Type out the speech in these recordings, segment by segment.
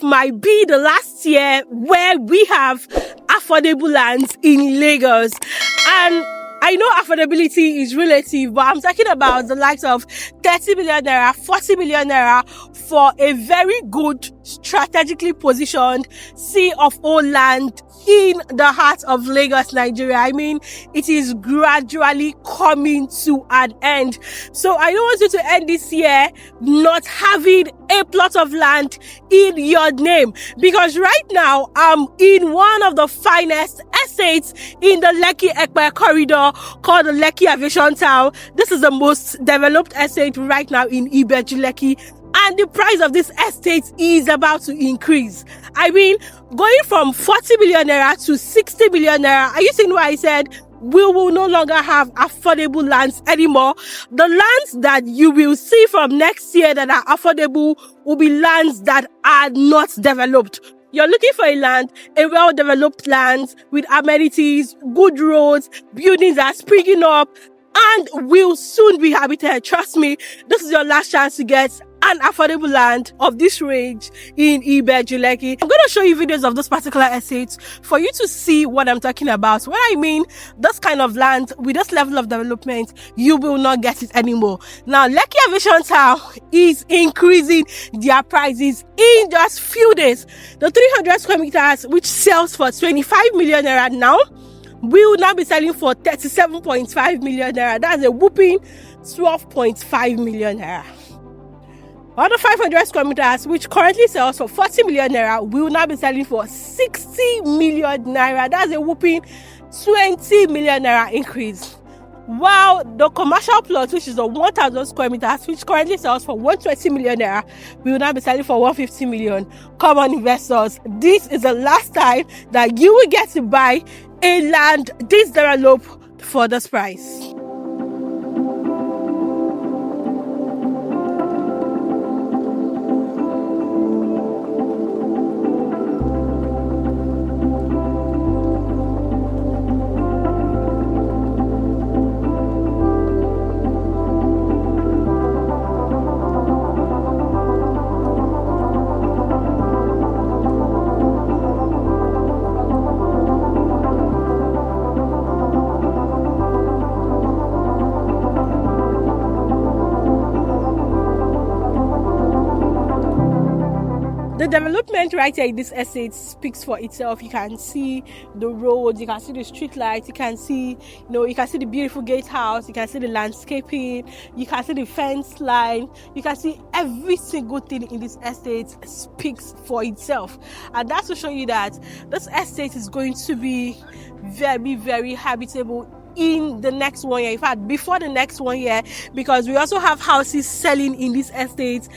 Might be the last year where we have affordable lands in Lagos, and I know affordability is relative, but I'm talking about the likes of 30 million naira, 40 million naira for a very good, strategically positioned sea of O land in the heart of Lagos, Nigeria. I mean, it is gradually coming to an end. So I don't want you to end this year not having a plot of land in your name, because right now I'm in one of the finest estates in the Lekki Epe corridor called the Lekki Aviation Town. This is the most developed estate right now in Ibejulekki, and the price of this estate is about to increase. I mean, going from 40 million naira to 60 million naira. Are you seeing what I said? We will no longer have affordable lands anymore. The lands that you will see from next year that are affordable will be lands that are not developed. You're looking for a land, a well-developed land with amenities, good roads, buildings that are springing up, and will soon be habited. Trust me, this is your last chance to get an affordable land of this range in Ibejulekki. I'm going to show you videos of those particular estates for you to see what I'm talking about. When I mean this kind of land with this level of development, you will not get it anymore. Now, Lekki Aviation Town is increasing their prices in just few days. The 300 square meters, which sells for 25 million naira now, will now be selling for 37.5 million naira. That's a whooping 12.5 million naira. Other 500 square meters, which currently sells for 40 million naira, will now be selling for 60 million naira. That's a whooping 20 million naira increase. While the commercial plot, which is the 1,000 square meters, which currently sells for 120 million naira, will now be selling for 150 million. Come on, investors, this is the last time that you will get to buy a land this developed for this price. The development right here in this estate speaks for itself. You can see the roads, you can see the street lights, you can see, you can see the beautiful gatehouse, you can see the landscaping, you can see the fence line, you can see every single thing in this estate speaks for itself. And that's to show you that this estate is going to be very, very habitable in the next 1 year. In fact, before the next 1 year, because we also have houses selling in this estate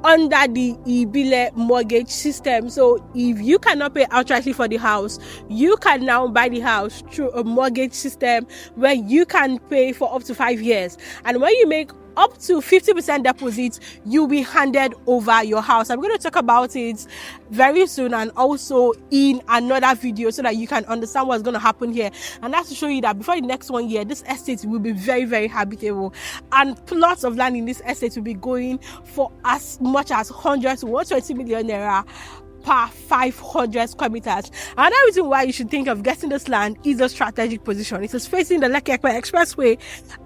under the Ibile mortgage system. So if you cannot pay outrightly for the house, you can now buy the house through a mortgage system where you can pay for up to 5 years. And when you make up to 50% deposit, you'll be handed over your house. I'm going to talk about it very soon, and also in another video, so that you can understand what's going to happen here. And that's to show you that before the next 1 year, this estate will be very, very habitable, and plots of land in this estate will be going for as much as 100 to 120 million naira per 500 square meters. Another reason why you should think of getting this land is a strategic position. It is facing the Lekki Epe Expressway,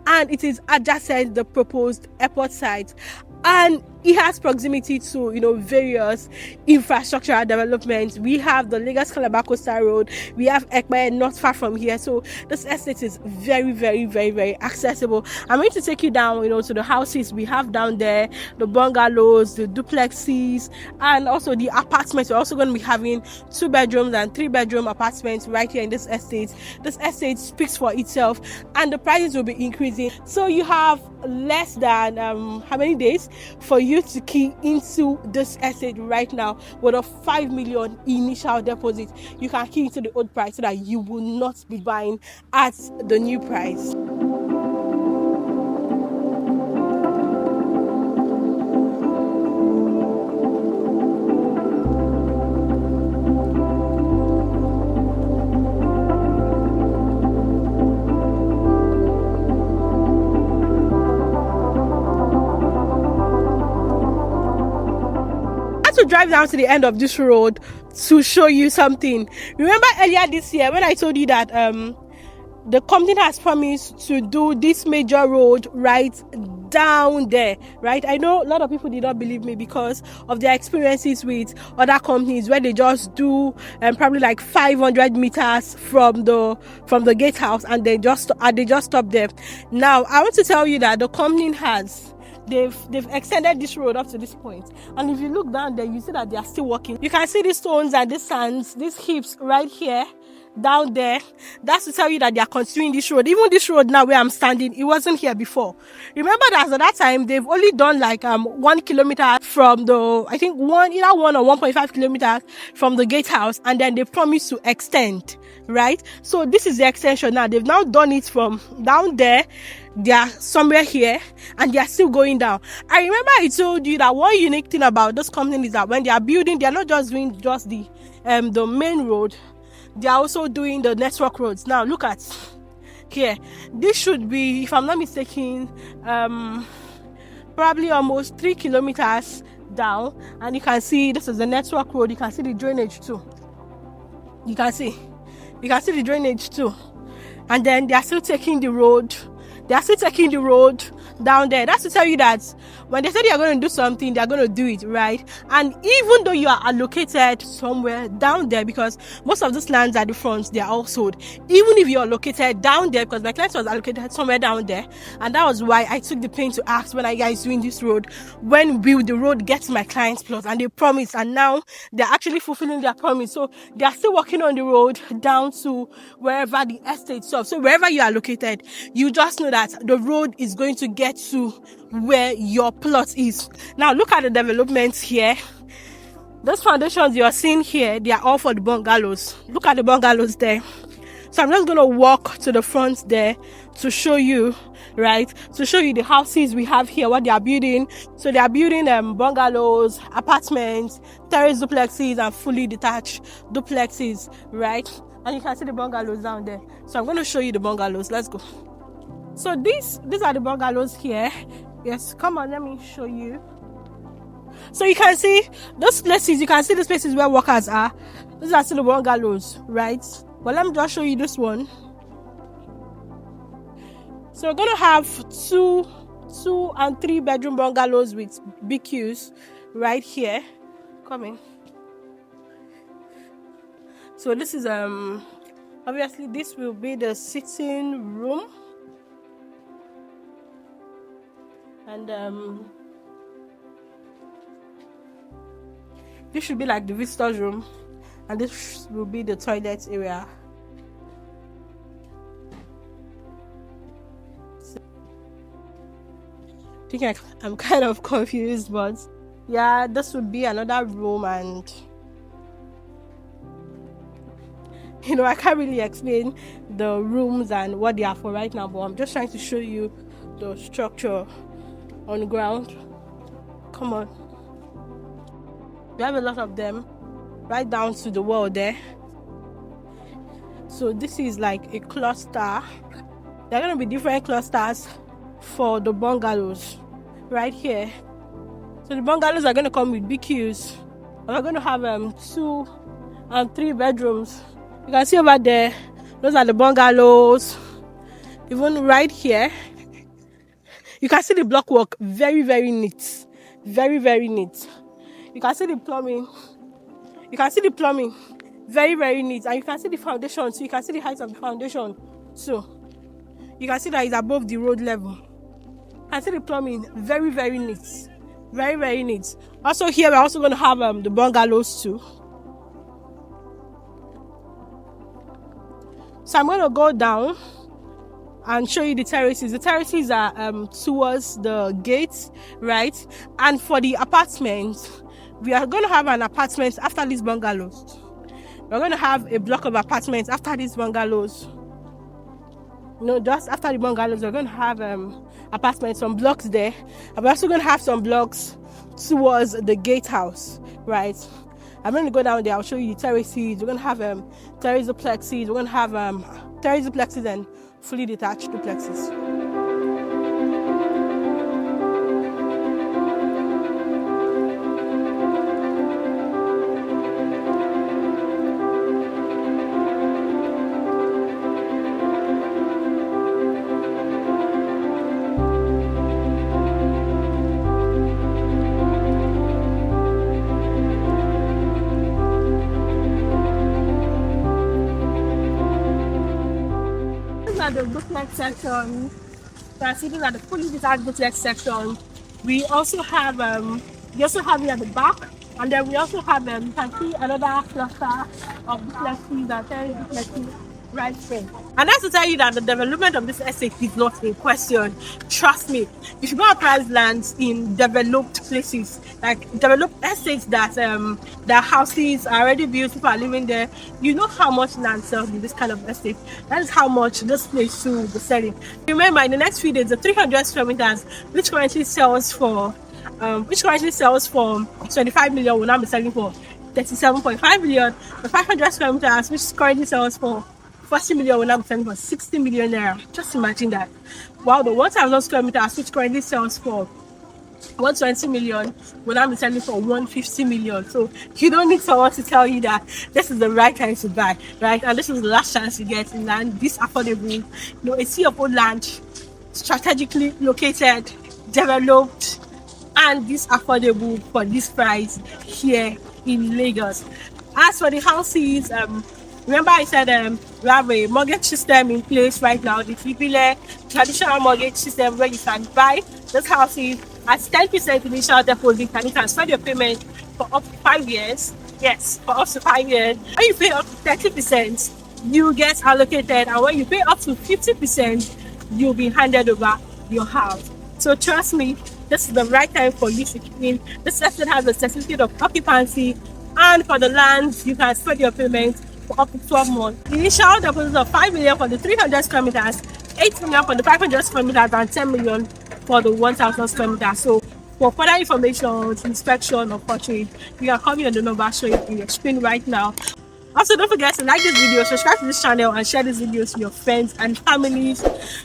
and it is adjacent the proposed airport site, and it has proximity to various infrastructural developments. We have the Lagos Calabar Coastal Road, we have Ekpe not far from here, so this estate is very, very, very, very accessible. I'm going to take you down to the houses we have down there, the bungalows, the duplexes, and also the apartments. We're also going to be having 2-bedroom and 3-bedroom apartments right here in this estate. This estate speaks for itself, and the prices will be increasing. So you have less than how many days for you you to key into this estate right now with a 5 million initial deposit. You can key into the old price so that you will not be buying at the new price. To drive down to the end of this road to show you something. Remember earlier this year when I told you that the company has promised to do this major road right down there, right? I know a lot of people did not believe me because of their experiences with other companies where they just do probably like 500 meters from the gatehouse and they just stop there. Now I want to tell you that the company they've extended this road up to this point, and if you look down there, you see that they are still working. You can see these stones and these sands, these heaps right here down there. That's to tell you that they are continuing this road. Even this road now where I'm standing, it wasn't here before. Remember that at that time they've only done like 1 kilometer from the, I think either 1 or 1.5 kilometers from the gatehouse, and then they promised to extend, right? So this is the extension now. They've now done it from down there. They are somewhere here and they are still going down. I remember I told you that one unique thing about this company is that when they are building, they are not just doing just the main road, they are also doing the network roads. Now look at here. This should be, if I'm not mistaken, probably almost 3 kilometers down, and you can see this is the network road. You can see the drainage too. You can see the drainage too, and then they are still taking the road. They are still taking the road down there. That's to tell you that when they say they are going to do something, they are going to do it, right? And even though you are allocated somewhere down there, because most of those lands at the front, they are all sold. Even if you are located down there, because my client was allocated somewhere down there, and that was why I took the pain to ask, when are you guys doing this road? When will the road get to my client's plot? And they promised, and now they're actually fulfilling their promise. So they are still working on the road down to wherever the estate serves. So wherever you are located, you just know that the road is going to get to where your plot is. Now look at the developments here. Those foundations you are seeing here, they are all for the bungalows. Look at the bungalows there. So I'm just going to walk to the front there to show you, right? To show you the houses we have here, what they are building. So they are building bungalows, apartments, terrace duplexes, and fully detached duplexes, right? And you can see the bungalows down there. So I'm going to show you the bungalows. Let's go. So these are the bungalows here. Yes, come on, let me show you. So you can see those places, you can see the places where workers are. These are still the bungalows, right? But let me just show you this one. So we're gonna have two and 3 bedroom bungalows with BQs right here. Coming. So this is obviously this will be the sitting room. And this should be like the visitor's room, and this will be the toilet area. So, I think I'm kind of confused, but yeah, this would be another room, and you know, I can't really explain the rooms and what they are for right now, but I'm just trying to show you the structure on the ground. Come on, we have a lot of them right down to the wall there. So this is like a cluster. There are going to be different clusters for the bungalows right here. So the bungalows are going to come with BQs, and we're going to have 2 and 3 bedrooms. You can see over there, those are the bungalows. Even right here, you can see the block work, very, very neat. Very, very neat. You can see the plumbing. You can see the plumbing, very, very neat. And you can see the foundation, so you can see the height of the foundation. So you can see that it's above the road level. You can see the plumbing, very, very neat. Very, very neat. Also here, we're also going to have the bungalows too. So I'm going to go down and show you the terraces. The terraces are towards the gates, right? And for the apartments, we are going to have an apartment after these bungalows. We're going to have a block of apartments after these bungalows. Just after the bungalows, we're going to have apartments, some blocks there. And we're also going to have some blocks towards the gatehouse, right? I'm going to go down there. I'll show you the terraces. We're going to have terrace duplexes. We're going to have terrace duplexes and fully detached duplexes. At the duplex section, these are the fully detached duplex section. We also have it at the back, and then we also have you can see another cluster of duplexes and terrace duplexes right there. And that's to tell you that the development of this estate is not in question. Trust me, if you go and price lands in developed places, like developed estates that their houses are already built, people are living there, you know how much land sells in this kind of estate. That is how much this place will be selling. Remember, in the next few days, the 300 square meters, which currently sells for 25 million, will now be selling for 37.5 million. The 500 square meters, which currently sells for 40 million, will now be selling for 60 million naira. Just imagine that. Wow, the 1,000 square meters, which currently sells for 120 million, will now be selling for 150 million. So you don't need someone to tell you that this is the right time to buy, right? And this is the last chance you get in land this affordable, a sea of old land, strategically located, developed, and this affordable for this price here in Lagos. As for the houses, remember I said we have a mortgage system in place right now, the traditional mortgage system, where you can buy this houses at 10% initial deposit and you can spread your payment for up to 5 years. Yes, for up to 5 years. When you pay up to 30%, you get allocated, and when you pay up to 50%, you'll be handed over your house. So trust me, this is the right time for you to keep in. This estate has a certificate of occupancy, and for the lands, you can spread your payment for up to 12 months. Initial deposit of 5 million for the 300 square meters, 8 million for the 500 square meters, and 10 million for the 1,000 square meters. So for further information, inspection, or purchase, you can call me on the number showing on your screen right now. Also, don't forget to like this video, subscribe to this channel, and share this video to your friends and families.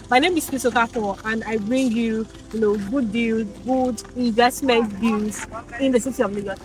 My name is Miss Okafor, and I bring you, good deals, good investment deals in the city of Lagos.